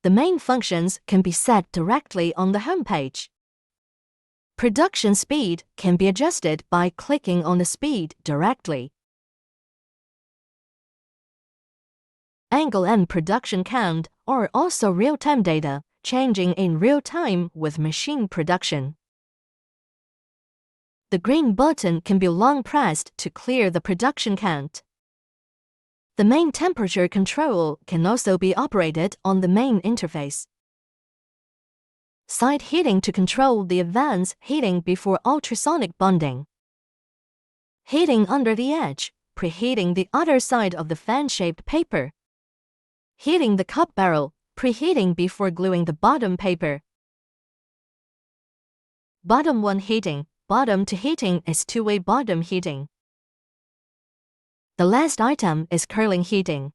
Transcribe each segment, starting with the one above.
The main functions can be set directly on the home page. Production speed can be adjusted by clicking on the speed directly. Angle and production count are also real-time data, changing in real time with machine production. The green button can be long pressed to clear the production count. The main temperature control can also be operated on the main interface. Side heating to control the advanced heating before ultrasonic bonding. Heating under the edge, preheating the other side of the fan-shaped paper. Heating the cup barrel, preheating before gluing the bottom paper. Bottom 1 heating. Bottom 2 heating is two-way bottom heating. The last item is curling heating.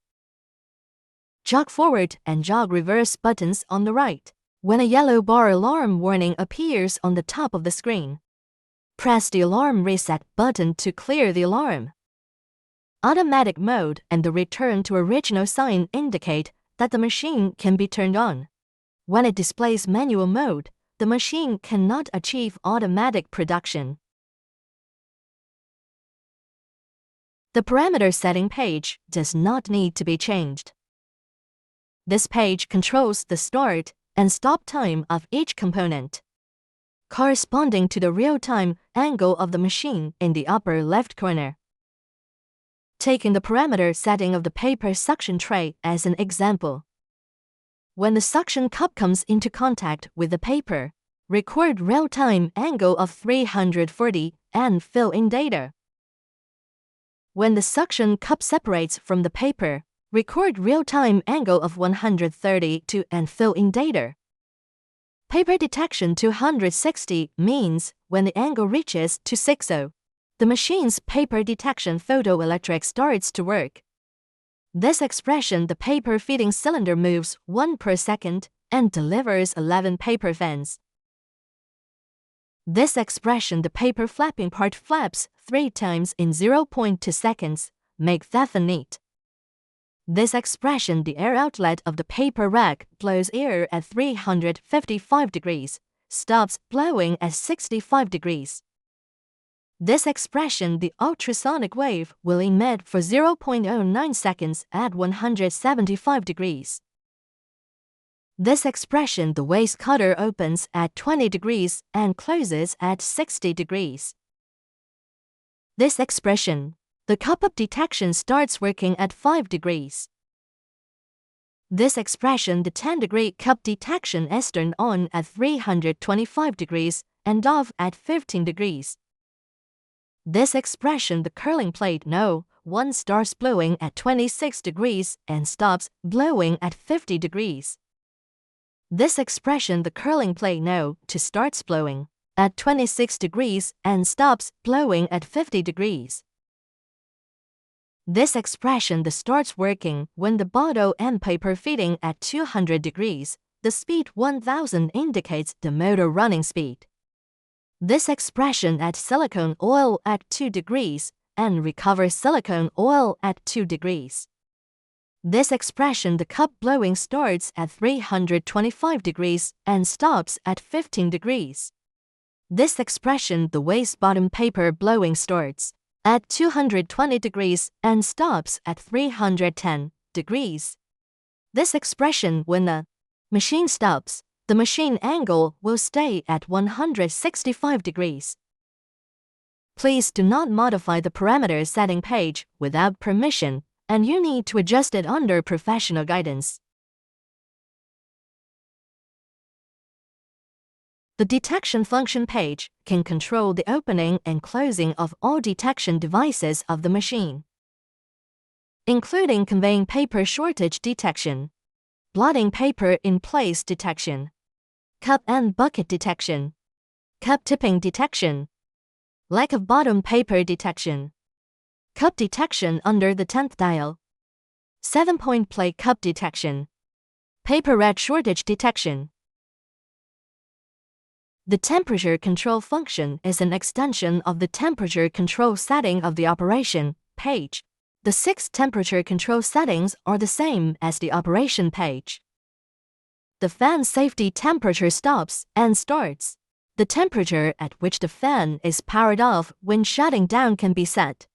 Jog forward and jog reverse buttons on the right. When a yellow bar alarm warning appears on the top of the screen, press the alarm reset button to clear the alarm. Automatic mode and the return to original sign indicate that the machine can be turned on. When it displays manual mode, the machine cannot achieve automatic production. The parameter setting page does not need to be changed. This page controls the start and stop time of each component, corresponding to the real-time angle of the machine in the upper left corner. Taking the parameter setting of the paper suction tray as an example. When the suction cup comes into contact with the paper, record real-time angle of 340 and fill in data. When the suction cup separates from the paper, record real-time angle of 132 and fill in data. Paper detection 260 means when the angle reaches 260. The machine's paper detection photoelectric starts to work. This expression, the paper feeding cylinder moves 1 per second and delivers 11 paper fans. This expression, the paper flapping part flaps 3 times in 0.2 seconds, make that neat. This expression, the air outlet of the paper rack blows air at 355 degrees, stops blowing at 65 degrees. This expression, the ultrasonic wave, will emit for 0.09 seconds at 175 degrees. This expression, the waste cutter opens at 20 degrees and closes at 60 degrees. This expression, the cup-up detection starts working at 5 degrees. This expression, the 10-degree cup detection is turned on at 325 degrees and off at 15 degrees. This expression, the curling plate No. 1 starts blowing at 26 degrees and stops blowing at 50 degrees. This expression, the curling plate No. 2 starts blowing at 26 degrees and stops blowing at 50 degrees. This expression, the starts working when the bottle and paper feeding at 200 degrees. The speed 1000 indicates the motor running speed. This expression, add silicone oil at 2 degrees and recover silicone oil at 2 degrees. This expression, the cup blowing starts at 325 degrees and stops at 15 degrees. This expression, the waste bottom paper blowing starts at 220 degrees and stops at 310 degrees. This expression, when the machine stops, the machine angle will stay at 165 degrees. Please do not modify the parameter setting page without permission, and you need to adjust it under professional guidance. The detection function page can control the opening and closing of all detection devices of the machine, including conveying paper shortage detection, blotting paper in place detection, cup and bucket detection, cup tipping detection, lack of bottom paper detection, cup detection under the 10th dial, 7-point plate cup detection, paper red shortage detection. The temperature control function is an extension of the temperature control setting of the operation page. The 6 temperature control settings are the same as the operation page. The fan safety temperature stops and starts. The temperature at which the fan is powered off when shutting down can be set.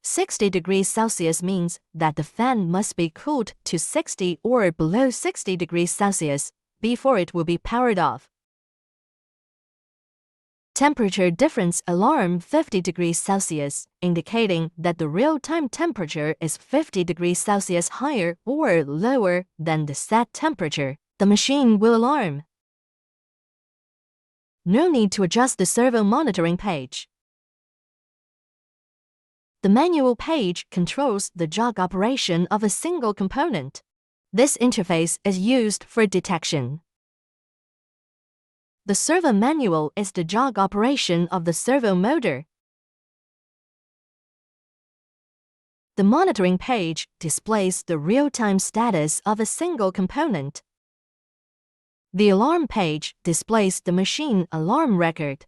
60 degrees Celsius means that the fan must be cooled to 60 or below 60 degrees Celsius before it will be powered off. Temperature difference alarm 50 degrees Celsius, indicating that the real-time temperature is 50 degrees Celsius higher or lower than the set temperature. The machine will alarm. No need to adjust the servo monitoring page. The manual page controls the jog operation of a single component. This interface is used for detection. The servo manual is the jog operation of the servo motor. The monitoring page displays the real-time status of a single component. The alarm page displays the machine alarm record.